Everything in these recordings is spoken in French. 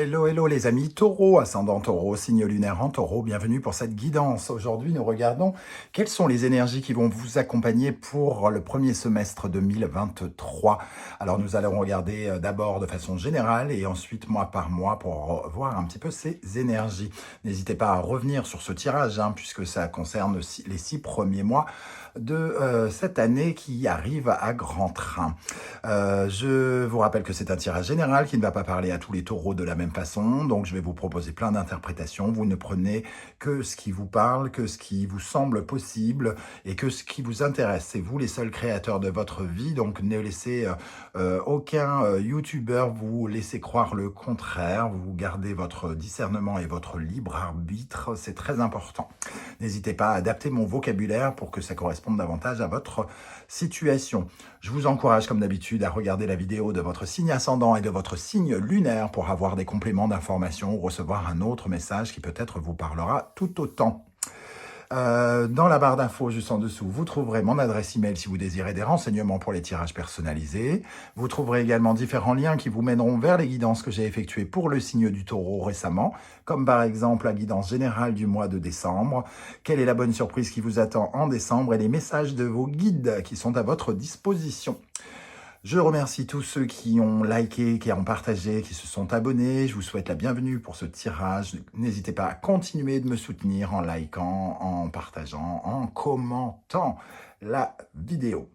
Hello, hello les amis taureaux, ascendant taureau, signe lunaire en taureau, bienvenue pour cette guidance. Aujourd'hui, nous regardons quelles sont les énergies qui vont vous accompagner pour le premier semestre 2023. Alors, nous allons regarder d'abord de façon générale et ensuite mois par mois pour voir un petit peu ces énergies. N'hésitez pas à revenir sur ce tirage, puisque ça concerne les 6 premiers mois de cette année qui arrive à grand train. Je vous rappelle que c'est un tirage général qui ne va pas parler à tous les taureaux de la même façon, donc je vais vous proposer plein d'interprétations. Vous ne prenez que ce qui vous parle, que ce qui vous semble possible et que ce qui vous intéresse. C'est vous les seuls créateurs de votre vie, donc ne laissez aucun youtubeur vous laisser croire le contraire. Vous gardez votre discernement et votre libre arbitre, c'est très important. N'hésitez pas à adapter mon vocabulaire pour que ça corresponde davantage à votre situation. Je vous encourage comme d'habitude à regarder la vidéo de votre signe ascendant et de votre signe lunaire pour avoir des compléments d'information ou recevoir un autre message qui peut-être vous parlera tout autant. Dans la barre d'infos juste en dessous, vous trouverez mon adresse email si vous désirez des renseignements pour les tirages personnalisés. Vous trouverez également différents liens qui vous mèneront vers les guidances que j'ai effectuées pour le signe du taureau récemment, comme par exemple la guidance générale du mois de décembre, quelle est la bonne surprise qui vous attend en décembre et les messages de vos guides qui sont à votre disposition. Je remercie tous ceux qui ont liké, qui ont partagé, qui se sont abonnés. Je vous souhaite la bienvenue pour ce tirage. N'hésitez pas à continuer de me soutenir en likant, en partageant, en commentant la vidéo.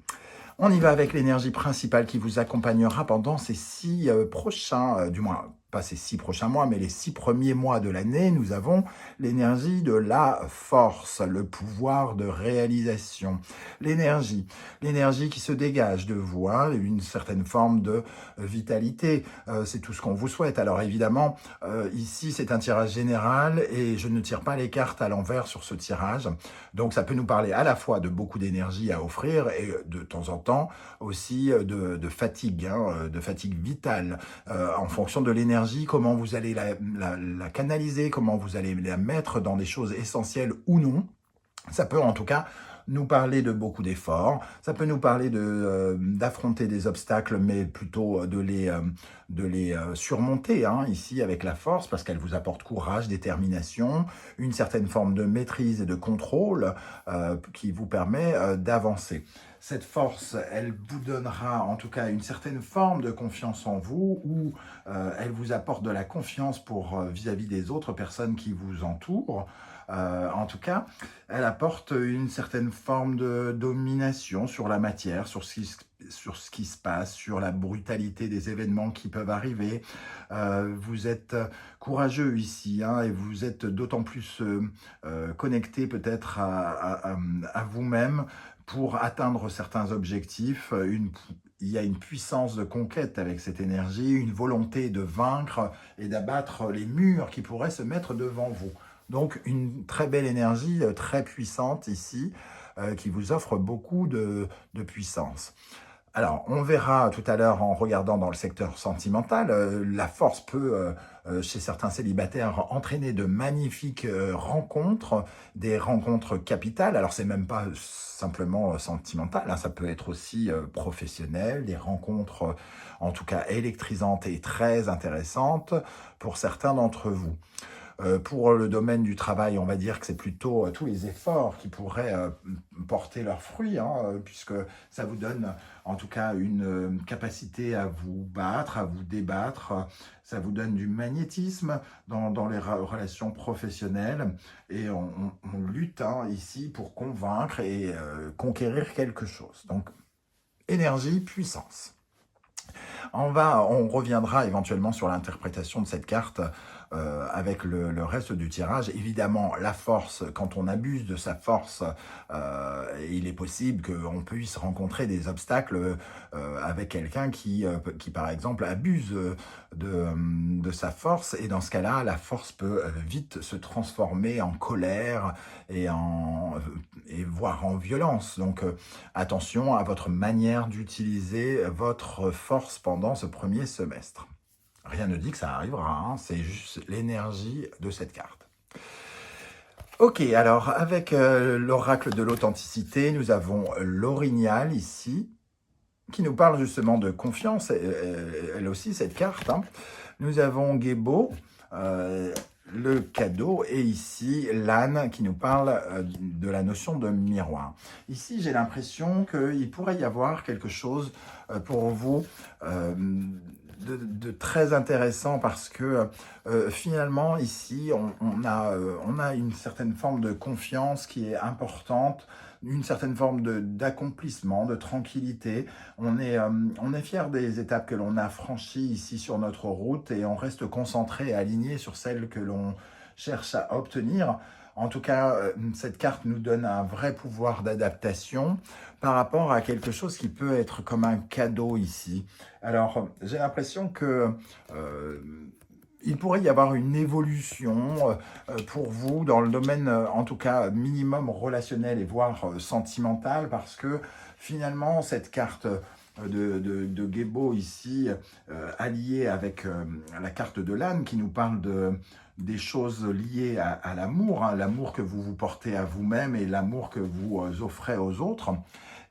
On y va avec l'énergie principale qui vous accompagnera pendant ces 6 prochains, du moins pas ces 6 prochains mois, mais les 6 premiers mois de l'année. Nous avons l'énergie de la force, le pouvoir de réalisation, l'énergie qui se dégage de vous, une certaine forme de vitalité. C'est tout ce qu'on vous souhaite. Alors évidemment, ici c'est un tirage général et je ne tire pas les cartes à l'envers sur ce tirage. Donc ça peut nous parler à la fois de beaucoup d'énergie à offrir et de temps en temps aussi de fatigue, de fatigue vitale en fonction de l'énergie, comment vous allez la canaliser, comment vous allez la mettre dans des choses essentielles ou non. Ça peut en tout cas nous parler de beaucoup d'efforts, ça peut nous parler d'affronter des obstacles, mais plutôt de les surmonter, ici avec la force, parce qu'elle vous apporte courage, détermination, une certaine forme de maîtrise et de contrôle qui vous permet d'avancer. Cette force, elle vous donnera en tout cas une certaine forme de confiance en vous, ou elle vous apporte de la confiance pour vis-à-vis des autres personnes qui vous entourent. En tout cas, elle apporte une certaine forme de domination sur la matière, sur ce qui se passe, sur la brutalité des événements qui peuvent arriver. Vous êtes courageux ici, et vous êtes d'autant plus connecté peut-être à vous-même pour atteindre certains objectifs. Il y a une puissance de conquête avec cette énergie, une volonté de vaincre et d'abattre les murs qui pourraient se mettre devant vous. Donc une très belle énergie, très puissante ici, qui vous offre beaucoup de puissance. Alors, on verra tout à l'heure en regardant dans le secteur sentimental, la force peut, chez certains célibataires, entraîner de magnifiques rencontres, des rencontres capitales. Alors, c'est même pas simplement sentimental, ça peut être aussi professionnel, des rencontres en tout cas électrisantes et très intéressantes pour certains d'entre vous. Pour le domaine du travail, on va dire que c'est plutôt tous les efforts qui pourraient porter leurs fruits, puisque ça vous donne en tout cas une capacité à vous battre, à vous débattre. Ça vous donne du magnétisme dans les relations professionnelles. Et on lutte ici pour convaincre et conquérir quelque chose. Donc, énergie, puissance. On reviendra éventuellement sur l'interprétation de cette carte avec le reste du tirage. Évidemment, la force, quand on abuse de sa force, il est possible qu'on puisse rencontrer des obstacles avec quelqu'un qui, par exemple, abuse de sa force. Et dans ce cas-là, la force peut vite se transformer en colère et voire en violence. Donc, attention à votre manière d'utiliser votre force pendant ce premier semestre. Rien ne dit que ça arrivera, c'est juste l'énergie de cette carte. Ok, alors avec l'oracle de l'authenticité, nous avons l'orignal ici, qui nous parle justement de confiance, elle aussi cette carte. Nous avons Gébo, euh, le cadeau, et ici l'âne qui nous parle de la notion de miroir. Ici, j'ai l'impression qu'il pourrait y avoir quelque chose pour vous de très intéressant parce que finalement, ici, on a une certaine forme de confiance qui est importante, une certaine forme d'accomplissement, de tranquillité. On est fier des étapes que l'on a franchies ici sur notre route et on reste concentré et aligné sur celles que l'on cherche à obtenir. En tout cas, cette carte nous donne un vrai pouvoir d'adaptation par rapport à quelque chose qui peut être comme un cadeau ici. Alors, j'ai l'impression que il pourrait y avoir une évolution pour vous dans le domaine, en tout cas, minimum relationnel et voire sentimental, parce que finalement, cette carte de Gébo ici, alliée avec la carte de l'âne qui nous parle des choses liées à l'amour, hein, l'amour que vous vous portez à vous-même et l'amour que vous offrez aux autres.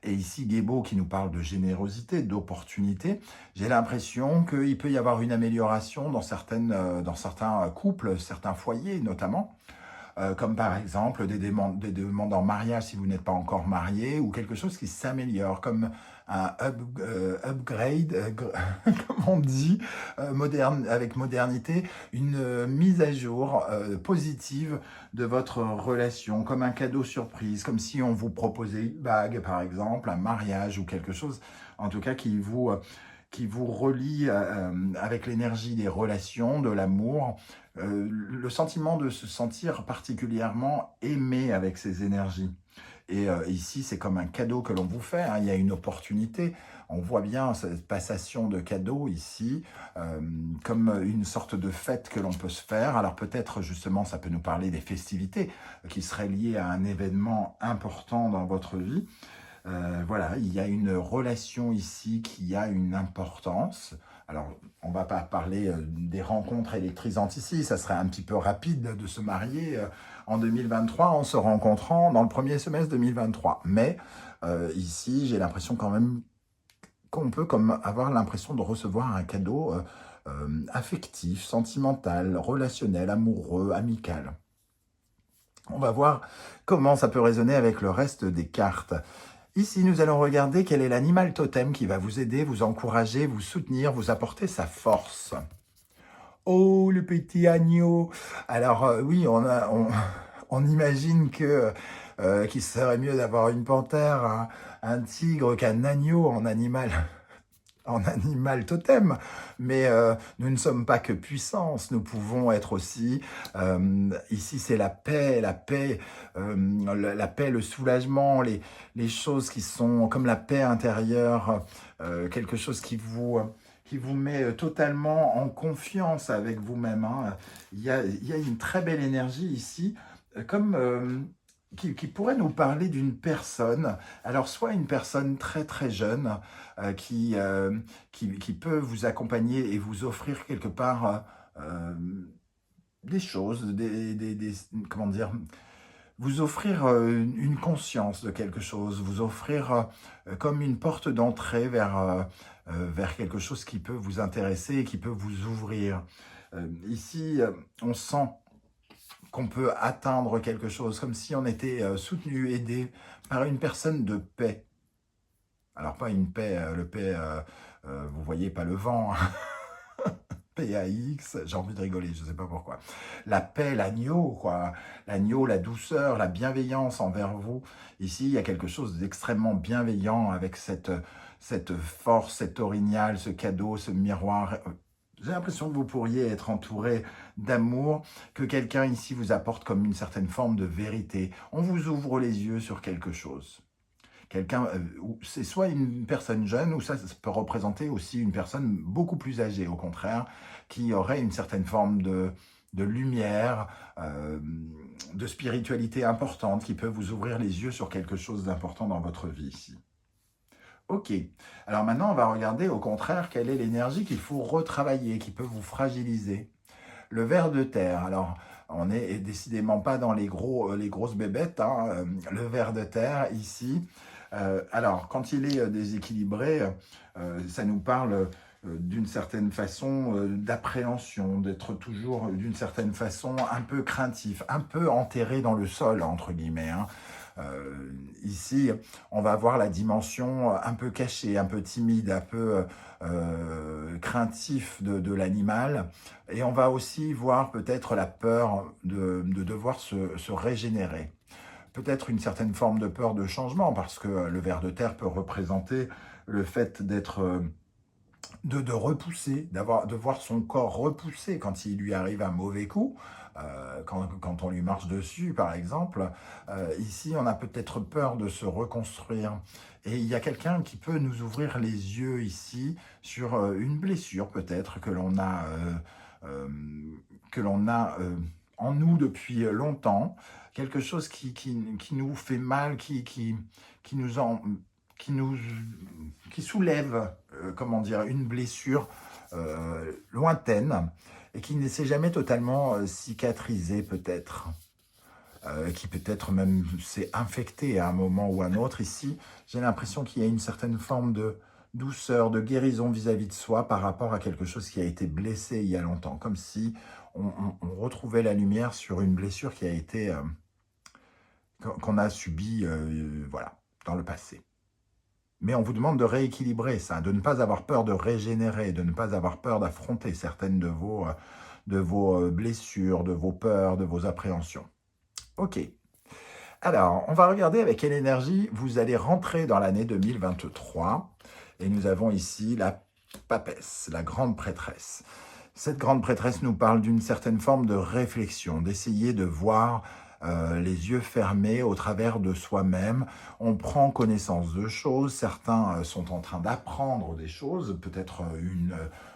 Et ici, Gébo qui nous parle de générosité, d'opportunité. J'ai l'impression qu'il peut y avoir une amélioration dans certains couples, certains foyers notamment, comme par exemple des demandes en mariage si vous n'êtes pas encore marié, ou quelque chose qui s'améliore, comme un upgrade, comme on dit, moderne, avec modernité, une mise à jour positive de votre relation, comme un cadeau surprise, comme si on vous proposait une bague par exemple, un mariage ou quelque chose, en tout cas qui vous relie avec l'énergie des relations, de l'amour, le sentiment de se sentir particulièrement aimé avec ces énergies. Et ici, c'est comme un cadeau que l'on vous fait, hein. Il y a une opportunité. On voit bien cette passation de cadeaux ici, comme une sorte de fête que l'on peut se faire. Alors peut-être justement, ça peut nous parler des festivités qui seraient liées à un événement important dans votre vie. Voilà, il y a une relation ici qui a une importance. Alors, on ne va pas parler des rencontres électrisantes ici, ça serait un petit peu rapide de se marier en 2023 en se rencontrant dans le premier semestre 2023. Mais ici, j'ai l'impression quand même qu'on peut comme avoir l'impression de recevoir un cadeau affectif, sentimental, relationnel, amoureux, amical. On va voir comment ça peut résonner avec le reste des cartes. Ici, nous allons regarder quel est l'animal totem qui va vous aider, vous encourager, vous soutenir, vous apporter sa force. Oh, le petit agneau! Alors oui, on imagine qu'il serait mieux d'avoir une panthère, un tigre qu'un agneau en animal totem, mais nous ne sommes pas que puissance, nous pouvons être aussi, ici c'est la paix, la paix, le soulagement, les choses qui sont comme la paix intérieure, quelque chose qui vous met totalement en confiance avec vous-même, hein. Il y a une très belle énergie ici, comme qui pourrait nous parler d'une personne, alors soit une personne très très jeune qui peut vous accompagner et vous offrir quelque part des choses, comment dire, vous offrir une conscience de quelque chose, vous offrir comme une porte d'entrée vers quelque chose qui peut vous intéresser et qui peut vous ouvrir. Ici, on sent qu'on peut atteindre quelque chose, comme si on était soutenu, aidé par une personne de paix. Alors pas une paix, vous voyez, pas le vent, hein. PAX, j'ai envie de rigoler, je ne sais pas pourquoi. La paix, l'agneau, quoi. L'agneau, la douceur, la bienveillance envers vous. Ici, il y a quelque chose d'extrêmement bienveillant avec cette force, cet orignal, ce cadeau, ce miroir. J'ai l'impression que vous pourriez être entouré d'amour, que quelqu'un ici vous apporte comme une certaine forme de vérité. On vous ouvre les yeux sur quelque chose. Quelqu'un, c'est soit une personne jeune, ou ça peut représenter aussi une personne beaucoup plus âgée, au contraire, qui aurait une certaine forme de lumière, de spiritualité importante, qui peut vous ouvrir les yeux sur quelque chose d'important dans votre vie ici. Ok, alors maintenant on va regarder au contraire quelle est l'énergie qu'il faut retravailler, qui peut vous fragiliser. Le ver de terre, alors on n'est décidément pas dans les grosses bébêtes, hein. Le ver de terre ici, alors quand il est déséquilibré, ça nous parle d'une certaine façon d'appréhension, d'être toujours d'une certaine façon un peu craintif, un peu enterré dans le sol, entre guillemets, hein. Ici, on va voir la dimension un peu cachée, un peu timide, un peu craintif de l'animal. Et on va aussi voir peut-être la peur de devoir se régénérer. Peut-être une certaine forme de peur de changement, parce que le ver de terre peut représenter le fait d'être de repousser, de voir son corps repousser quand il lui arrive un mauvais coup, quand on lui marche dessus, par exemple. Ici, on a peut-être peur de se reconstruire. Et il y a quelqu'un qui peut nous ouvrir les yeux ici sur une blessure, peut-être, euh, que l'on a en nous depuis longtemps. Quelque chose qui nous fait mal, qui nous en qui nous qui soulève, comment dire, une blessure lointaine et qui ne s'est jamais totalement cicatrisée peut-être, qui peut-être même s'est infectée à un moment ou à un autre. Ici, j'ai l'impression qu'il y a une certaine forme de douceur, de guérison vis-à-vis de soi par rapport à quelque chose qui a été blessé il y a longtemps, comme si on retrouvait la lumière sur une blessure qui a été qu'on a subie voilà, dans le passé. Mais on vous demande de rééquilibrer ça, de ne pas avoir peur de régénérer, de ne pas avoir peur d'affronter certaines de vos blessures, de vos peurs, de vos appréhensions. Ok. Alors, on va regarder avec quelle énergie vous allez rentrer dans l'année 2023. Et nous avons ici la papesse, la grande prêtresse. Cette grande prêtresse nous parle d'une certaine forme de réflexion, d'essayer de voir les yeux fermés au travers de soi-même. On prend connaissance de choses, certains sont en train d'apprendre des choses, peut-être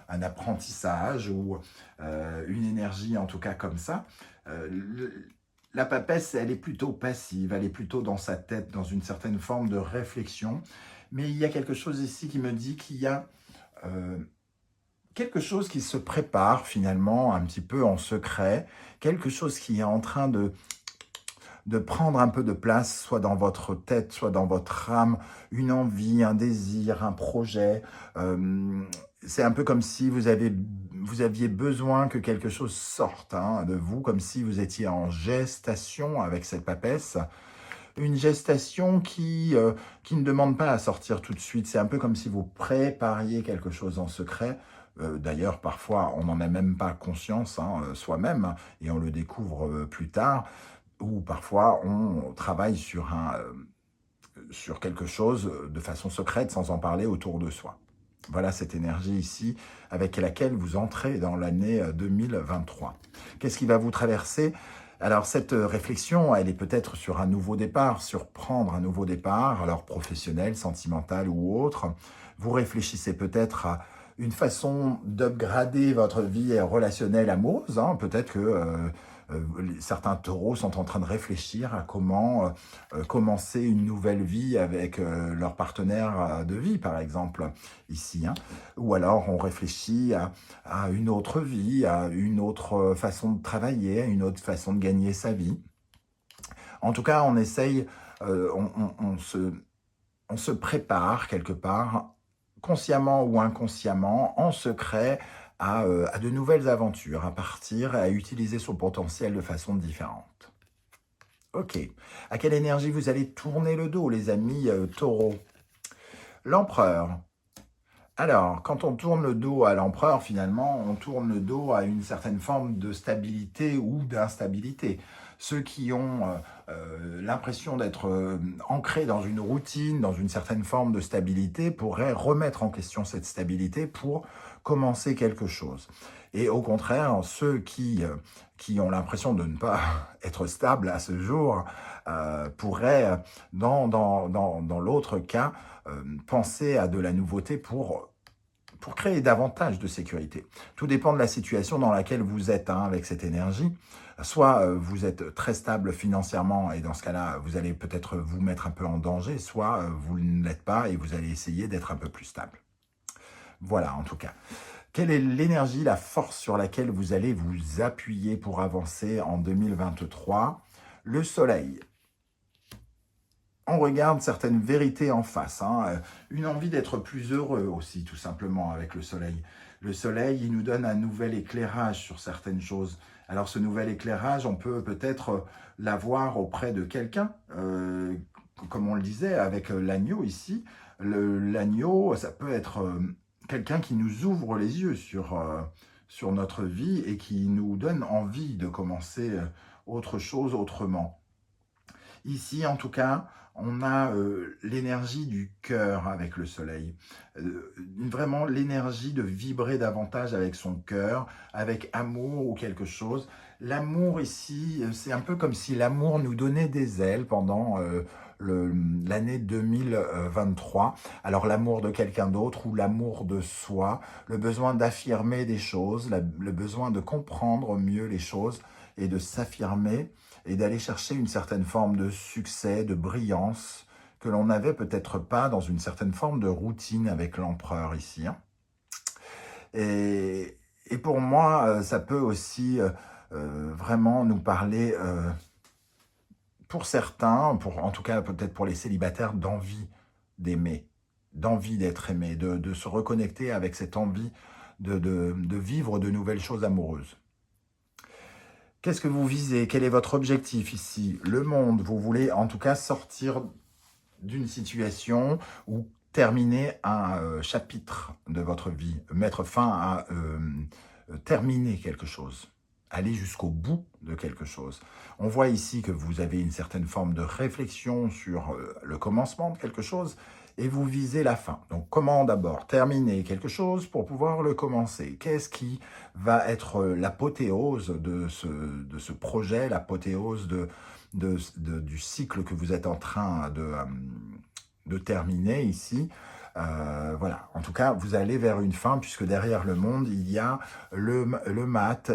un apprentissage ou une énergie en tout cas comme ça. La papesse, elle est plutôt passive, elle est plutôt dans sa tête, dans une certaine forme de réflexion. Mais il y a quelque chose ici qui me dit qu'il y a quelque chose qui se prépare finalement un petit peu en secret, quelque chose qui est en train de prendre un peu de place, soit dans votre tête, soit dans votre âme, une envie, un désir, un projet. C'est un peu comme si vous aviez besoin que quelque chose sorte de vous, comme si vous étiez en gestation avec cette papesse. Une gestation qui ne demande pas à sortir tout de suite. C'est un peu comme si vous prépariez quelque chose en secret. D'ailleurs, parfois, on n'en a même pas conscience soi-même, et on le découvre plus tard. Ou parfois on travaille sur quelque chose de façon secrète sans en parler autour de soi. Voilà cette énergie ici avec laquelle vous entrez dans l'année 2023. Qu'est-ce qui va vous traverser? Alors cette réflexion, elle est peut-être sur un nouveau départ, sur prendre un nouveau départ, alors professionnel, sentimental ou autre. Vous réfléchissez peut-être à une façon d'upgrader votre vie relationnelle amoureuse. Peut-être que certains taureaux sont en train de réfléchir à comment commencer une nouvelle vie avec leur partenaire de vie, par exemple, ici. Ou alors on réfléchit à une autre vie, à une autre façon de travailler, à une autre façon de gagner sa vie. En tout cas, on essaye, on se prépare quelque part, consciemment ou inconsciemment, en secret, à de nouvelles aventures, à partir, à utiliser son potentiel de façon différente. Ok. À quelle énergie vous allez tourner le dos, les amis taureaux? L'empereur. Alors, quand on tourne le dos à l'empereur, finalement, on tourne le dos à une certaine forme de stabilité ou d'instabilité. Ceux qui ont l'impression d'être ancrés dans une routine, dans une certaine forme de stabilité, pourraient remettre en question cette stabilité pour commencer quelque chose. Et au contraire, ceux qui ont l'impression de ne pas être stables à ce jour pourraient, dans l'autre cas, penser à de la nouveauté pour créer davantage de sécurité. Tout dépend de la situation dans laquelle vous êtes avec cette énergie. Soit vous êtes très stable financièrement et dans ce cas-là, vous allez peut-être vous mettre un peu en danger, soit vous ne l'êtes pas et vous allez essayer d'être un peu plus stable. Voilà, en tout cas. Quelle est l'énergie, la force sur laquelle vous allez vous appuyer pour avancer en 2023? Le soleil. on regarde certaines vérités en face, hein. Une envie d'être plus heureux aussi, tout simplement, avec le soleil. Le soleil, il nous donne un nouvel éclairage sur certaines choses. Alors ce nouvel éclairage, on peut peut-être l'avoir auprès de quelqu'un, comme on le disait avec l'agneau ici. L'agneau, ça peut être quelqu'un qui nous ouvre les yeux sur notre vie et qui nous donne envie de commencer autre chose autrement. Ici, en tout cas, on a l'énergie du cœur avec le soleil. Vraiment l'énergie de vibrer davantage avec son cœur, avec amour ou quelque chose. L'amour ici, c'est un peu comme si l'amour nous donnait des ailes pendant l'année 2023. Alors l'amour de quelqu'un d'autre ou l'amour de soi, le besoin d'affirmer des choses, le besoin de comprendre mieux les choses et de s'affirmer et d'aller chercher une certaine forme de succès, de brillance, que l'on n'avait peut-être pas dans une certaine forme de routine avec l'empereur ici, hein. Et pour moi, ça peut aussi vraiment nous parler, pour certains, en tout cas peut-être pour les célibataires, d'envie d'aimer, d'envie d'être aimé, de se reconnecter avec cette envie de vivre de nouvelles choses amoureuses. Qu'est-ce que vous visez? Quel est votre objectif ici? Le monde, vous voulez en tout cas sortir d'une situation ou terminer un chapitre de votre vie, mettre fin à terminer quelque chose, aller jusqu'au bout de quelque chose. On voit ici que vous avez une certaine forme de réflexion sur le commencement de quelque chose et vous visez la fin. Donc comment d'abord terminer quelque chose pour pouvoir le commencer? Qu'est-ce qui va être l'apothéose de ce projet, l'apothéose du cycle que vous êtes en train de terminer ici? Voilà, en tout cas, vous allez vers une fin, puisque derrière le monde, il y a le mat,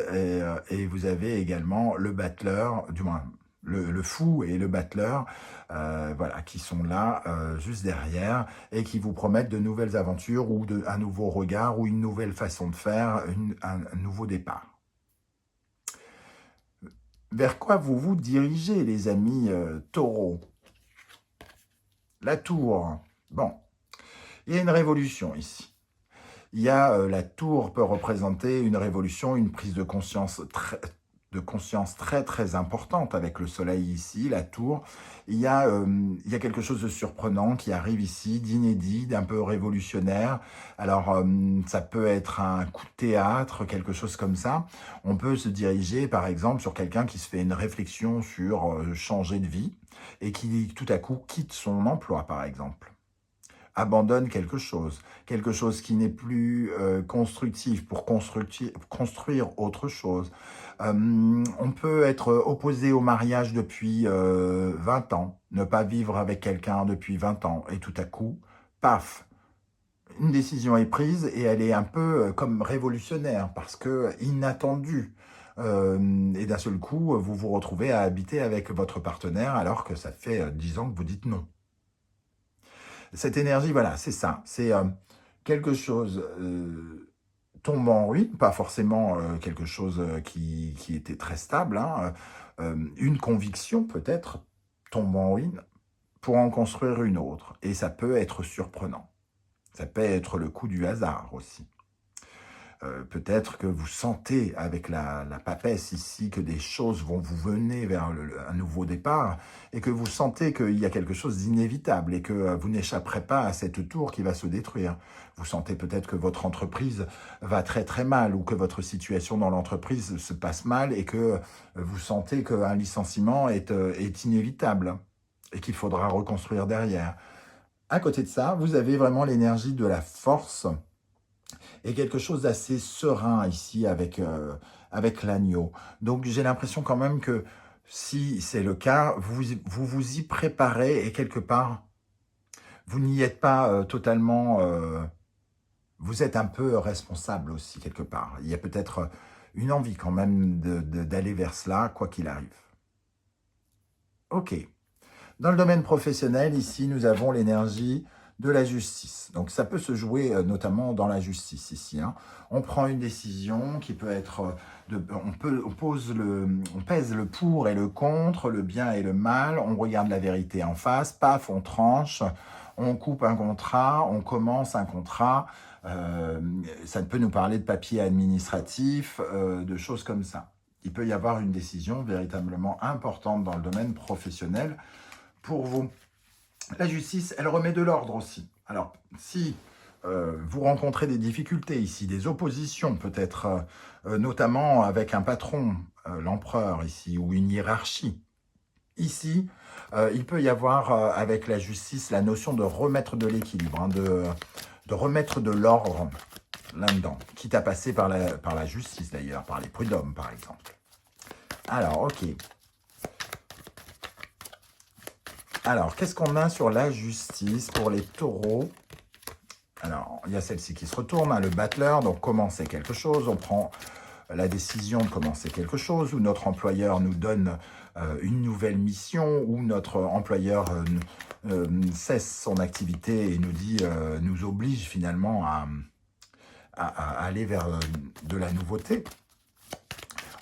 et vous avez également le battleur, du moins le fou et le battleur, voilà, qui sont là, juste derrière, et qui vous promettent de nouvelles aventures, ou un nouveau regard, ou une nouvelle façon de faire, un nouveau départ. Vers quoi vous vous dirigez, les amis taureaux? La tour. Bon. Il y a une révolution ici. Il y a la tour peut représenter une révolution, une prise de conscience très très importante avec le soleil ici, la tour. Il y a quelque chose de surprenant qui arrive ici, d'inédit, d'un peu révolutionnaire. Alors ça peut être un coup de théâtre, quelque chose comme ça. On peut se diriger par exemple sur quelqu'un qui se fait une réflexion sur changer de vie et qui tout à coup quitte son emploi par exemple. Abandonne quelque chose qui n'est plus constructif pour construire autre chose. On peut être opposé au mariage depuis 20 ans, ne pas vivre avec quelqu'un depuis 20 ans, et tout à coup, paf, une décision est prise et elle est un peu comme révolutionnaire, parce que inattendue. Et d'un seul coup, vous vous retrouvez à habiter avec votre partenaire alors que ça fait 10 ans que vous dites non. Cette énergie, voilà, c'est ça. C'est quelque chose tombe en ruine, pas forcément quelque chose qui était très stable, hein, une conviction peut-être tombe en ruine pour en construire une autre. Et ça peut être surprenant. Ça peut être le coup du hasard aussi. Peut-être que vous sentez avec la papesse ici que des choses vont vous mener vers un nouveau départ et que vous sentez qu'il y a quelque chose d'inévitable et que vous n'échapperez pas à cette tour qui va se détruire. Vous sentez peut-être que votre entreprise va très très mal ou que votre situation dans l'entreprise se passe mal et que vous sentez qu'un licenciement est inévitable et qu'il faudra reconstruire derrière. À côté de ça, vous avez vraiment l'énergie de la force et quelque chose d'assez serein ici avec l'agneau. Donc j'ai l'impression quand même que si c'est le cas, vous y préparez et quelque part, vous n'y êtes pas totalement... vous êtes un peu responsable aussi quelque part. Il y a peut-être une envie quand même d'aller vers cela, quoi qu'il arrive. Ok. Dans le domaine professionnel, ici, nous avons l'énergie de la justice. Donc ça peut se jouer notamment dans la justice ici, hein. On prend une décision qui peut être, on pèse le pour et le contre, le bien et le mal, on regarde la vérité en face, paf, on tranche, on coupe un contrat, on commence un contrat, ça peut nous parler de papier administratif, de choses comme ça. Il peut y avoir une décision véritablement importante dans le domaine professionnel pour vous. La justice, elle remet de l'ordre aussi. Alors, si vous rencontrez des difficultés ici, des oppositions peut-être, notamment avec un patron, l'empereur ici, ou une hiérarchie, ici, il peut y avoir avec la justice la notion de remettre de l'équilibre, hein, de remettre de l'ordre là-dedans, quitte à passer par la justice d'ailleurs, par les prud'hommes par exemple. Alors, ok. Alors, qu'est-ce qu'on a sur la justice pour les taureaux? Alors, il y a celle-ci qui se retourne, hein, le battleur, donc commencer quelque chose, on prend la décision de commencer quelque chose, ou notre employeur nous donne une nouvelle mission, ou notre employeur cesse son activité et nous dit, nous oblige finalement à aller vers de la nouveauté.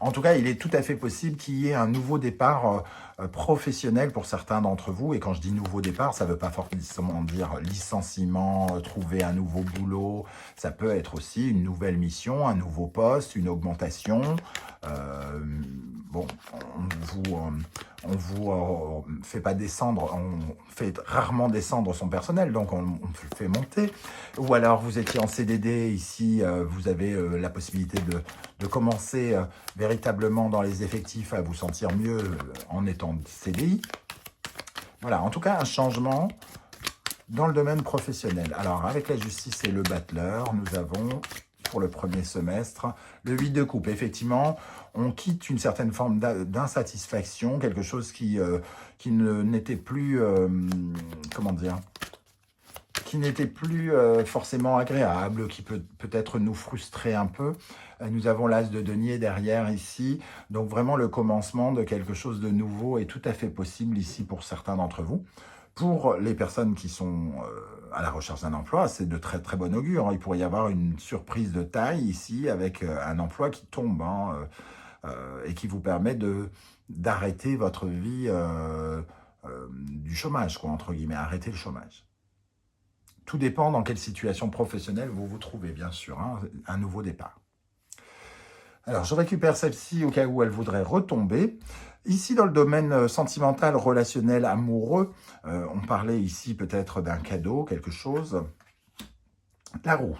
En tout cas, il est tout à fait possible qu'il y ait un nouveau départ professionnel pour certains d'entre vous. Et quand je dis nouveau départ, ça ne veut pas forcément dire licenciement, trouver un nouveau boulot. Ça peut être aussi une nouvelle mission, un nouveau poste, une augmentation. Bon, on vous fait pas descendre, on fait rarement descendre son personnel, donc on le fait monter. Ou alors vous étiez en CDD, ici vous avez la possibilité de commencer véritablement dans les effectifs à vous sentir mieux en étant CDI. Voilà, en tout cas un changement dans le domaine professionnel. Alors avec la justice et le battleur, nous avons pour le premier semestre le 8 de coupe. Effectivement, on quitte une certaine forme d'insatisfaction, quelque chose qui n'était plus, comment dire, qui n'était plus forcément agréable, qui peut peut-être nous frustrer un peu. Nous avons l'as de denier derrière ici, donc vraiment le commencement de quelque chose de nouveau est tout à fait possible ici pour certains d'entre vous. Pour les personnes qui sont à la recherche d'un emploi, c'est de très très bon augure. Il pourrait y avoir une surprise de taille ici avec un emploi qui tombe, hein, et qui vous permet d'arrêter votre vie du chômage, quoi, entre guillemets, arrêter le chômage. Tout dépend dans quelle situation professionnelle vous vous trouvez, bien sûr, hein, un nouveau départ. Alors, je récupère celle-ci au cas où elle voudrait retomber. Ici, dans le domaine sentimental, relationnel, amoureux, on parlait ici peut-être d'un cadeau, quelque chose. La roue.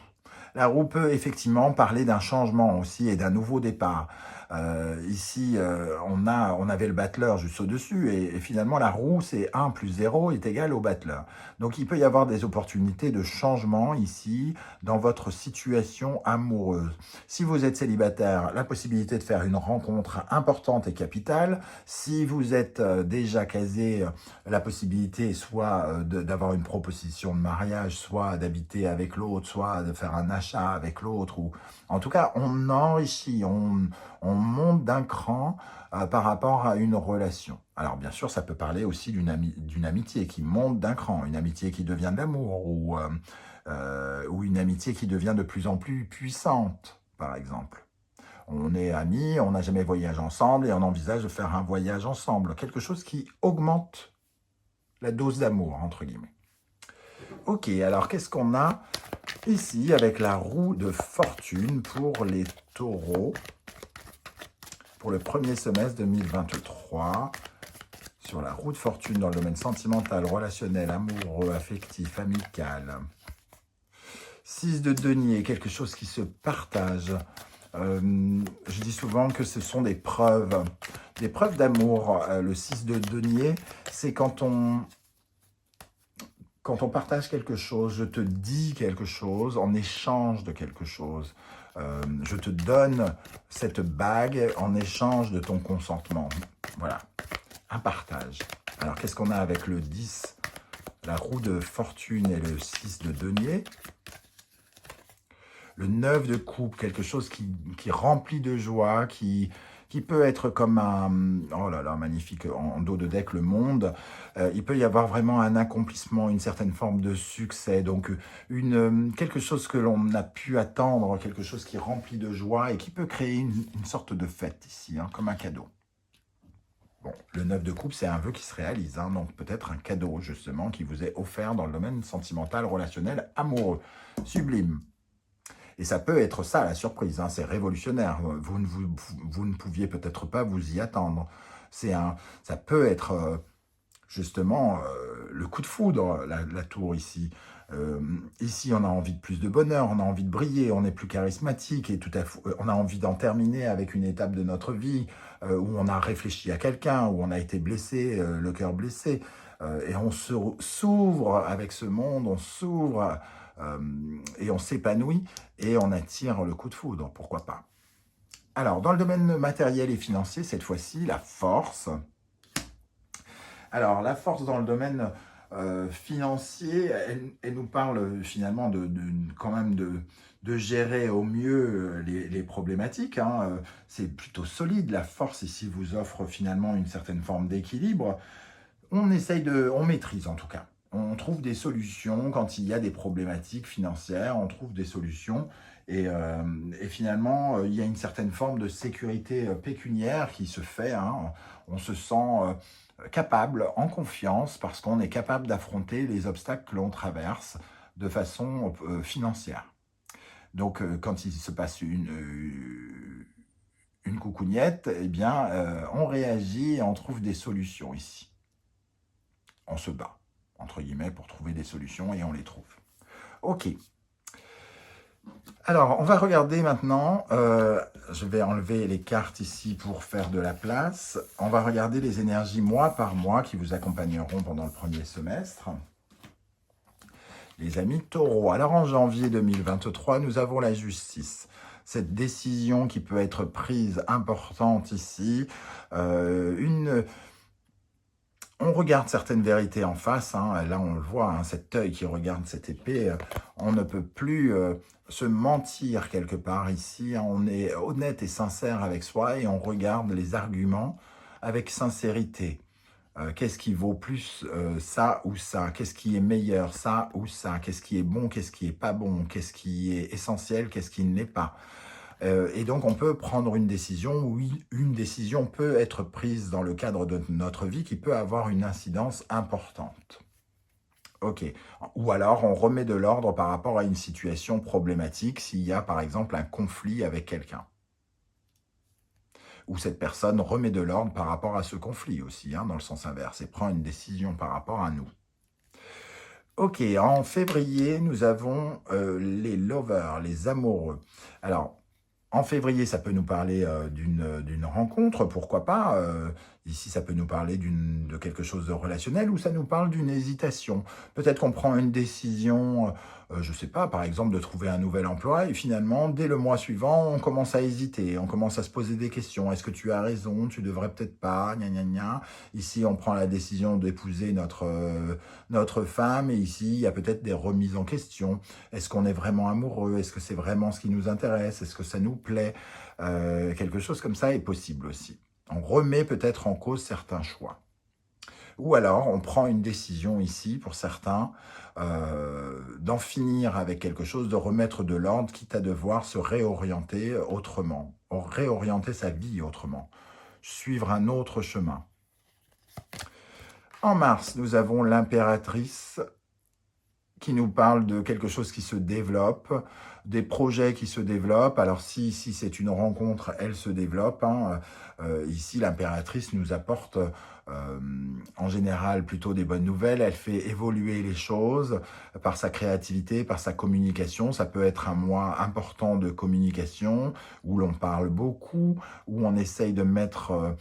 La roue peut effectivement parler d'un changement aussi et d'un nouveau départ. Ici, on avait le battleur juste au-dessus et finalement la roue, c'est 1 plus 0 est égal au battleur. Donc il peut y avoir des opportunités de changement ici dans votre situation amoureuse. Si vous êtes célibataire, la possibilité de faire une rencontre importante et capitale. Si vous êtes déjà casé, la possibilité soit d'avoir une proposition de mariage, soit d'habiter avec l'autre, soit de faire un achat avec l'autre. Ou en tout cas, on enrichit, on monte d'un cran par rapport à une relation. Alors bien sûr, ça peut parler aussi d'une amitié qui monte d'un cran, une amitié qui devient de l'amour, ou une amitié qui devient de plus en plus puissante, par exemple. On est amis, on n'a jamais voyagé ensemble et on envisage de faire un voyage ensemble. Quelque chose qui augmente la dose d'amour, entre guillemets. Ok, alors qu'est-ce qu'on a ici avec la roue de fortune pour les taureaux pour le premier semestre 2023, sur la roue de fortune dans le domaine sentimental, relationnel, amoureux, affectif, amical. 6 de denier, quelque chose qui se partage. Je dis souvent que ce sont des preuves d'amour. Le 6 de denier, c'est quand on partage quelque chose, je te dis quelque chose en échange de quelque chose. Je te donne cette bague en échange de ton consentement. Voilà, un partage. Alors, qu'est-ce qu'on a avec le 10, la roue de fortune et le 6 de denier? Le 9 de coupe, quelque chose qui remplit de joie, qui qui peut être comme un, oh là là, magnifique, en dos de deck, le monde. Il peut y avoir vraiment un accomplissement, une certaine forme de succès, donc quelque chose que l'on a pu attendre, quelque chose qui remplit de joie et qui peut créer une sorte de fête ici, hein, comme un cadeau. Bon, le 9 de coupe, c'est un vœu qui se réalise, hein, donc peut-être un cadeau, justement, qui vous est offert dans le domaine sentimental, relationnel, amoureux. Sublime. Et ça peut être ça, la surprise, hein, c'est révolutionnaire. Vous ne pouviez peut-être pas vous y attendre. Ça peut être, justement, le coup de foudre, la tour ici. Ici, on a envie de plus de bonheur, on a envie de briller, on est plus charismatique et tout à fait, on a envie d'en terminer avec une étape de notre vie où on a réfléchi à quelqu'un, où on a été blessé, le cœur blessé, et on s'ouvre avec ce monde, on s'ouvre et on s'épanouit et on attire le coup de foudre, pourquoi pas. Alors, dans le domaine matériel et financier, cette fois-ci, la force. Alors, la force dans le domaine financier, elle nous parle finalement quand même de gérer au mieux les problématiques, hein. C'est plutôt solide. La force ici vous offre finalement une certaine forme d'équilibre. On maîtrise en tout cas. On trouve des solutions quand il y a des problématiques financières, on trouve des solutions et finalement, il y a une certaine forme de sécurité pécuniaire qui se fait, hein. On se sent capable, en confiance, parce qu'on est capable d'affronter les obstacles que l'on traverse de façon financière. Donc, quand il se passe une coucougnette, eh bien, on réagit et on trouve des solutions ici. On se bat, entre guillemets, pour trouver des solutions et on les trouve. Ok. Alors, on va regarder maintenant, je vais enlever les cartes ici pour faire de la place. On va regarder les énergies mois par mois qui vous accompagneront pendant le premier semestre. Les amis taureaux, alors en janvier 2023, nous avons la justice. Cette décision qui peut être prise importante ici, on regarde certaines vérités en face, hein, là on le voit, hein, cet œil qui regarde cette épée, on ne peut plus se mentir quelque part ici, hein, on est honnête et sincère avec soi et on regarde les arguments avec sincérité. Qu'est-ce qui vaut plus ça ou ça? Qu'est-ce qui est meilleur, ça ou ça? Qu'est-ce qui est bon, qu'est-ce qui est pas bon? Qu'est-ce qui est essentiel, qu'est-ce qui ne l'est pas? Et donc, on peut prendre une décision, oui, une décision peut être prise dans le cadre de notre vie qui peut avoir une incidence importante. Ok. Ou alors, on remet de l'ordre par rapport à une situation problématique s'il y a, par exemple, un conflit avec quelqu'un. Ou cette personne remet de l'ordre par rapport à ce conflit aussi, hein, dans le sens inverse, et prend une décision par rapport à nous. Ok, en février, nous avons les lovers, les amoureux. Alors, en février, ça peut nous parler d'une rencontre, pourquoi pas. Ici, ça peut nous parler de quelque chose de relationnel ou ça nous parle d'une hésitation. Peut-être qu'on prend une décision, je ne sais pas, par exemple, de trouver un nouvel emploi et finalement, dès le mois suivant, on commence à hésiter, on commence à se poser des questions. Est-ce que tu as raison? Tu devrais peut-être pas, gna gna gna. Ici, on prend la décision d'épouser notre femme et ici, il y a peut-être des remises en question. Est-ce qu'on est vraiment amoureux? Est-ce que c'est vraiment ce qui nous intéresse? Est-ce que ça nous plaît? Quelque chose comme ça est possible aussi. On remet peut-être en cause certains choix. Ou alors, on prend une décision ici, pour certains, d'en finir avec quelque chose, de remettre de l'ordre, quitte à devoir se réorienter autrement, réorienter sa vie autrement, suivre un autre chemin. En mars, nous avons l'impératrice qui nous parle de quelque chose qui se développe, des projets qui se développent. Alors si c'est une rencontre, elle se développe, hein. Ici, l'impératrice nous apporte en général plutôt des bonnes nouvelles. Elle fait évoluer les choses par sa créativité, par sa communication. Ça peut être un mois important de communication où l'on parle beaucoup, où on essaye de mettre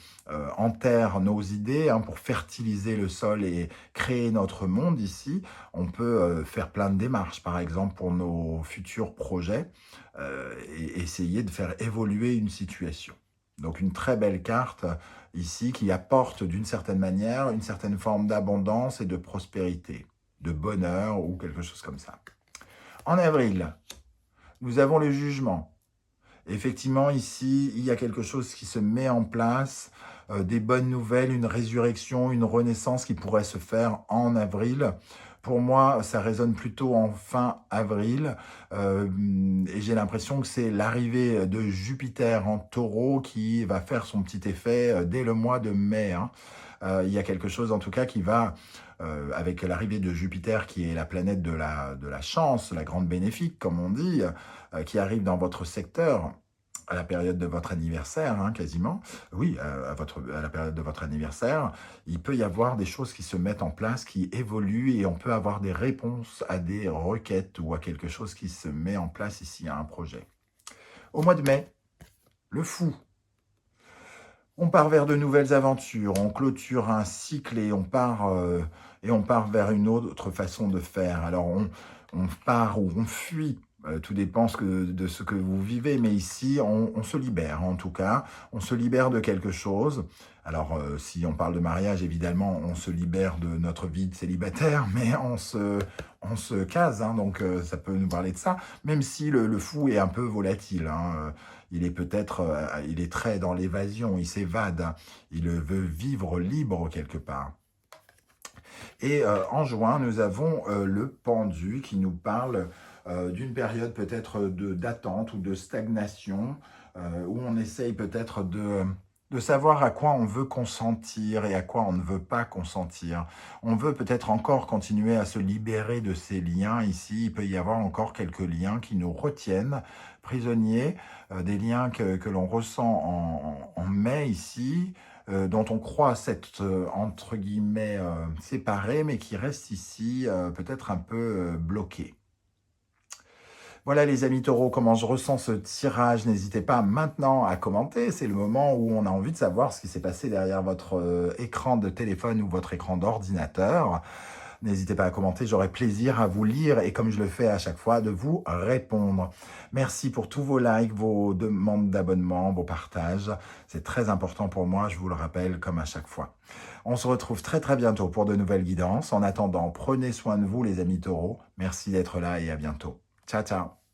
en terre nos idées, hein, pour fertiliser le sol et créer notre monde ici. On peut faire plein de démarches, par exemple, pour nos futurs projets et essayer de faire évoluer une situation. Donc, une très belle carte ici qui apporte d'une certaine manière une certaine forme d'abondance et de prospérité, de bonheur ou quelque chose comme ça. En avril, nous avons le jugement. Effectivement, ici, il y a quelque chose qui se met en place, des bonnes nouvelles, une résurrection, une renaissance qui pourrait se faire en avril. Pour moi, ça résonne plutôt en fin avril et j'ai l'impression que c'est l'arrivée de Jupiter en taureau qui va faire son petit effet dès le mois de mai, hein. Il y a quelque chose en tout cas qui va, avec l'arrivée de Jupiter qui est la planète de la chance, la grande bénéfique comme on dit, qui arrive dans votre secteur, à la période de votre anniversaire, hein, quasiment, oui, à la période de votre anniversaire, il peut y avoir des choses qui se mettent en place, qui évoluent, et on peut avoir des réponses à des requêtes ou à quelque chose qui se met en place ici, à un projet. Au mois de mai, le fou. On part vers de nouvelles aventures, on clôture un cycle et on part vers une autre façon de faire. Alors on part ou on fuit, tout dépend de ce que vous vivez, mais ici on se libère en tout cas, on se libère de quelque chose. Alors si on parle de mariage, évidemment, on se libère de notre vie de célibataire, mais on se case, hein, donc ça peut nous parler de ça, même si le fou est un peu volatile, hein, il est peut-être, il est très dans l'évasion, il s'évade, hein, il veut vivre libre quelque part. Et en juin, nous avons le pendu qui nous parle d'une période peut-être d'attente ou de stagnation, où on essaye peut-être de savoir à quoi on veut consentir et à quoi on ne veut pas consentir. On veut peut-être encore continuer à se libérer de ces liens ici. Il peut y avoir encore quelques liens qui nous retiennent prisonniers, des liens que l'on ressent en mai ici, dont on croit s'être, entre guillemets, séparés, mais qui restent ici peut-être un peu bloqués. Voilà les amis taureaux, comment je ressens ce tirage. N'hésitez pas maintenant à commenter, c'est le moment où on a envie de savoir ce qui s'est passé derrière votre écran de téléphone ou votre écran d'ordinateur. N'hésitez pas à commenter, j'aurai plaisir à vous lire et comme je le fais à chaque fois, de vous répondre. Merci pour tous vos likes, vos demandes d'abonnement, vos partages. C'est très important pour moi, je vous le rappelle comme à chaque fois. On se retrouve très très bientôt pour de nouvelles guidances. En attendant, prenez soin de vous les amis taureaux. Merci d'être là et à bientôt. Ciao, ciao.